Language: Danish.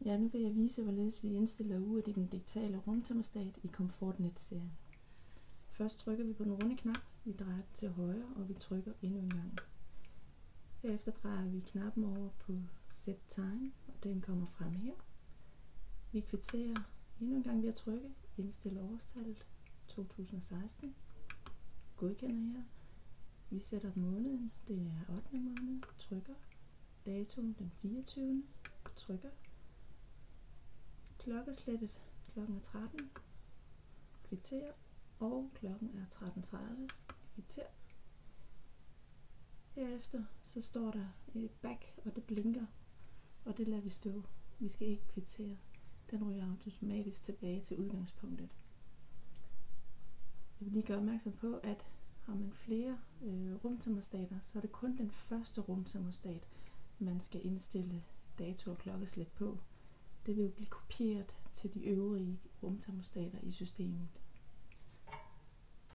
Ja, nu vil jeg vise, hvorledes vi indstiller uret i den digitale rumtermostat i ComfortNet-serien. Først trykker vi på den runde knap, vi drejer den til højre, og vi trykker endnu en gang. Herefter drejer vi knappen over på Set Time, og den kommer frem her. Vi kvitterer endnu en gang ved at trykke, indstiller årstallet 2016, godkender her. Vi sætter måneden, det er 8. måned, trykker, datoen den 24. trykker, klokkeslættet, klokken er 13, kvitterer, og klokken er 13:30, kvitterer. Herefter så står der back, og det blinker, og det lader vi stå. Vi skal ikke kvittere. Den ryger automatisk tilbage til udgangspunktet. Jeg vil lige gøre opmærksom på, at har man flere rumtermostater, så er det kun den første rumtermostat, man skal indstille dato og klokkeslæt på. Det vil jo blive kopieret til de øvrige rumtermostater i systemet.